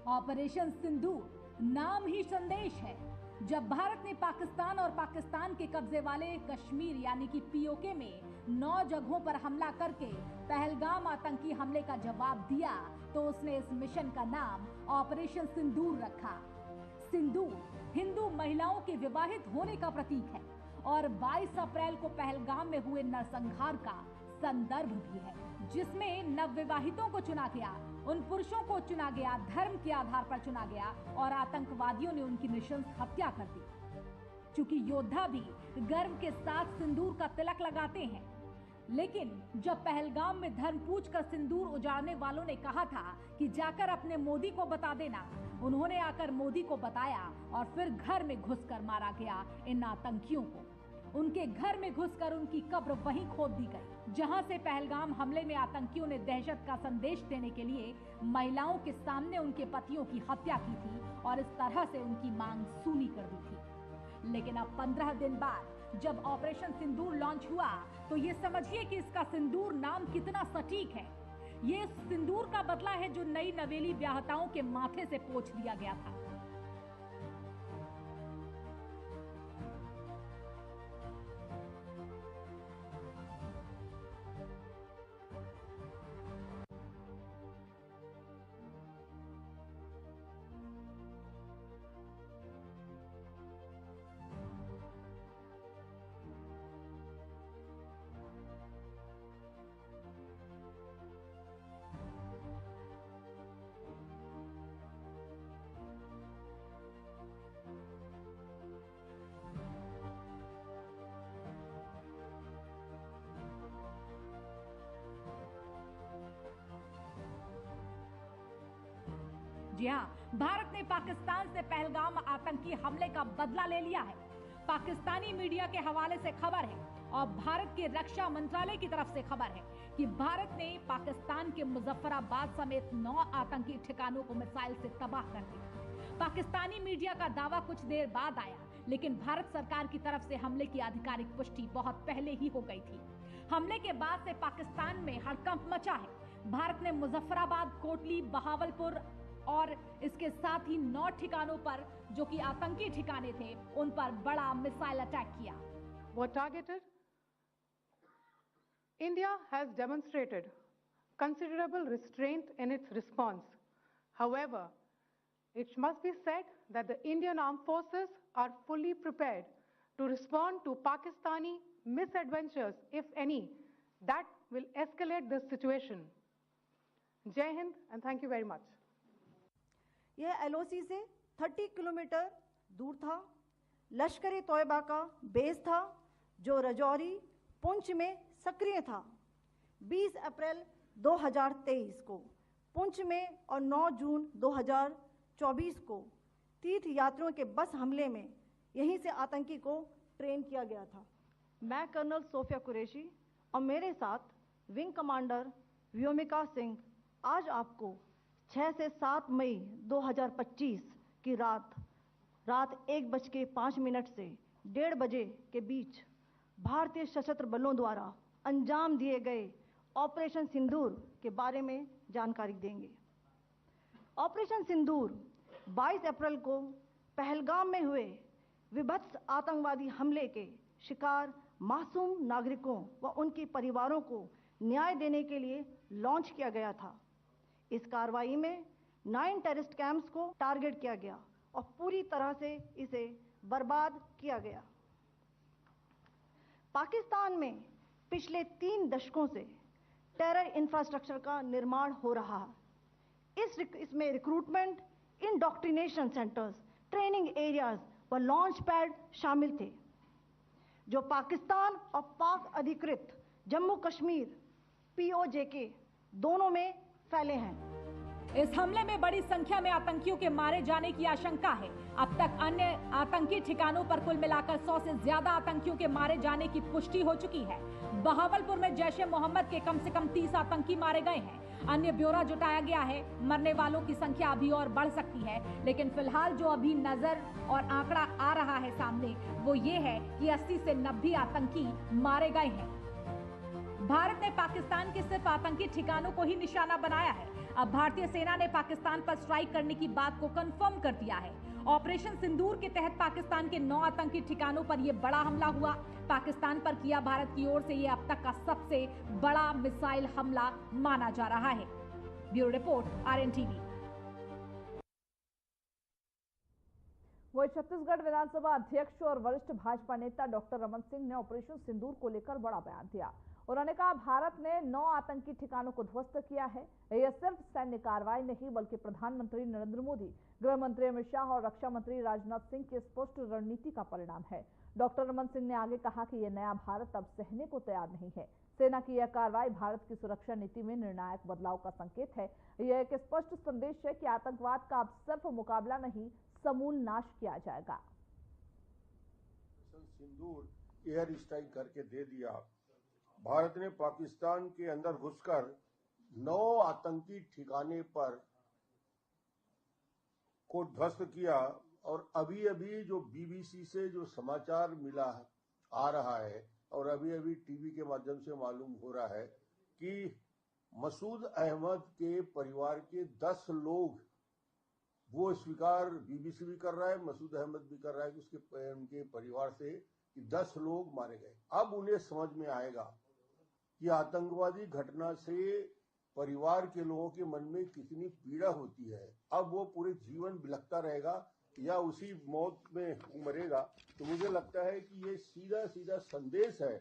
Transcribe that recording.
Operation सिंदूर नाम ही संदेश है। जब भारत ने पाकिस्तान और पाकिस्तान के कब्जे वाले कश्मीर यानी कि पीओके में 9 जगहों पर हमला करके पहलगाम आतंकी हमले का जवाब दिया तो उसने इस मिशन का नाम ऑपरेशन सिंदूर रखा। सिंदूर हिंदू महिलाओं के विवाहित होने का प्रतीक है और 22 अप्रैल को पहलगाम में हुए नरसंहार का संदर्भ भी है, जिसमें नवविवाहितों को चुना गया, उन पुरुषों को चुना गया, धर्म के आधार पर चुना गया और आतंकवादियों ने उनकी नृशंस हत्या कर दी। चूंकि योद्धा भी गर्व के साथ सिंदूर का तिलक लगाते हैं, लेकिन जब पहलगाम में धर्म पूछकर सिंदूर उजाड़ने वालों ने कहा था कि जाकर अपने मोदी को बता देना, उन्होंने आकर मोदी को बताया और फिर घर में घुसकर मारा गया इन आतंकियों को। उनके घर में घुसकर उनकी कब्र वहीं खोद दी गई, जहां से पहलगाम हमले में आतंकियों ने दहशत का संदेश देने के लिए महिलाओं के सामने उनके पतियों की हत्या की थी और इस तरह से उनकी मांग सूनी कर दी थी। लेकिन अब 15 दिन बाद जब ऑपरेशन सिंदूर लॉन्च हुआ तो ये समझिए कि इसका सिंदूर नाम कितना सटीक है। ये सिंदूर का बदला है जो नई नवेली ब्याहताओं के माथे से पोंछ दिया गया था। जी हाँ, भारत ने पाकिस्तान से पहलगाम आतंकी हमले का बदला ले लिया है। पाकिस्तानी मीडिया के हवाले से खबर है और भारत के रक्षा मंत्रालय की तरफ से खबर है कि भारत ने पाकिस्तान के मुजफ्फराबाद समेत 9 आतंकी ठिकानों को मिसाइल से तबाह कर दिया। पाकिस्तानी मीडिया का दावा कुछ देर बाद आया, लेकिन भारत सरकार की तरफ से हमले की आधिकारिक पुष्टि बहुत पहले ही हो गई थी। हमले के बाद से पाकिस्तान में हड़कंप मचा है। भारत ने मुजफ्फराबाद, कोटली, बहावलपुर और इसके साथ ही 9 ठिकानों पर जो कि आतंकी ठिकाने थे उन पर बड़ा मिसाइल अटैक किया। Were targeted. India has demonstrated considerable restraint in its response. However, it must be said that the Indian Armed Forces are fully prepared to respond to Pakistani misadventures, if any, that will escalate the situation. Jai Hind and thank you very much. यह LOC से 30 kilometre दूर था। लश्कर तोयबा का base था जो रजौरी, पुंछ में सक्रिय था। 20 अप्रैल 2023 को पुंछ में और 9 जून 2024 को तीर्थ यात्रियों के बस हमले में यहीं से आतंकी को ट्रेन किया गया था। मैं कर्नल सोफिया कुरैशी और मेरे साथ विंग कमांडर व्योमिका सिंह आज आपको 6 से 7 मई 2025 की रात 1:05 से 1:30 बजे के बीच भारतीय सशस्त्र बलों द्वारा अंजाम दिए गए ऑपरेशन सिंदूर के बारे में जानकारी देंगे। ऑपरेशन सिंदूर 22 अप्रैल को पहलगाम में हुए विभत्स आतंकवादी हमले के शिकार मासूम नागरिकों व उनके परिवारों को न्याय देने के लिए लॉन्च किया गया था। इस कार्रवाई में 9 टेररिस्ट कैंप्स को टारगेट किया गया और पूरी तरह से इसे बर्बाद किया गया। पाकिस्तान में पिछले 3 दशकों से टेरर इंफ्रास्ट्रक्चर का निर्माण हो रहा है। इसमें recruitment, indoctrination centres, training areas व लॉन्च पैड शामिल थे, जो पाकिस्तान और पाक अधिकृत जम्मू कश्मीर POJK दोनों में फैले हैं। इस हमले में बड़ी संख्या में आतंकियों के मारे जाने की आशंका है। अब तक अन्य आतंकी ठिकानों पर कुल मिलाकर 100 से ज्यादा आतंकियों के मारे जाने की पुष्टि हो चुकी है। बहावलपुर में जैश-ए-मोहम्मद के कम से कम 30 आतंकी मारे गए हैं। अन्य ब्यौरा जुटाया गया है। मरने वालों की संख्या अभी और बढ़ सकती है, लेकिन फिलहाल जो अभी नजर और आंकड़ा आ रहा है सामने वो ये है कि 80 से 90 आतंकी मारे गए हैं। भारत ने पाकिस्तान के सिर्फ आतंकी ठिकानों को ही निशाना बनाया है। अब भारतीय सेना ने पाकिस्तान पर स्ट्राइक करने की बात को कंफर्म कर दिया है। ऑपरेशन सिंदूर के तहत पाकिस्तान के 9 आतंकी ठिकानों पर यह बड़ा हमला हुआ। पाकिस्तान पर किया भारत की ओर से यह अब तक का सबसे बड़ा मिसाइल हमला माना जा रहा है। Bureau report, RNTV। वही छत्तीसगढ़ विधानसभा अध्यक्ष और वरिष्ठ भाजपा नेता डॉक्टर रमन सिंह ने ऑपरेशन सिंदूर को लेकर बड़ा बयान दिया। उन्होंने कहा, भारत ने 9 आतंकी ठिकानों को ध्वस्त किया है। यह सिर्फ सैन्य कार्रवाई नहीं बल्कि प्रधानमंत्री नरेंद्र मोदी, गृह मंत्री अमित शाह और रक्षा मंत्री राजनाथ सिंह की स्पष्ट रणनीति का परिणाम है। डॉक्टर रमन सिंह ने आगे कहा कि यह नया भारत अब सहने को तैयार नहीं है। सेना की यह कार्रवाई भारत की सुरक्षा नीति में निर्णायक बदलाव का संकेत है। यह एक स्पष्ट संदेश है कि आतंकवाद का अब सिर्फ मुकाबला नहीं, समूल नाश किया जाएगा। सिंदूर एयर स्ट्राइक करके दे दिया। भारत ने पाकिस्तान के अंदर घुसकर 9 आतंकी ठिकाने पर को ध्वस्त किया और अभी अभी जो BBC से जो समाचार मिला आ रहा है और अभी अभी टीवी के माध्यम से मालूम हो रहा है कि मसूद अहमद के परिवार के 10 लोग, वो स्वीकार BBC भी कर रहा है, मसूद अहमद भी कर रहा है कि उनके परिवार से कि 10 लोग मारे गए। अब उन्हें समझ में आएगा कि आतंकवादी घटना से परिवार के लोगों के मन में कितनी पीड़ा होती है। अब वो पूरे जीवन बिलखता रहेगा या उसी मौत में मरेगा। तो मुझे लगता है कि ये सीधा सीधा संदेश है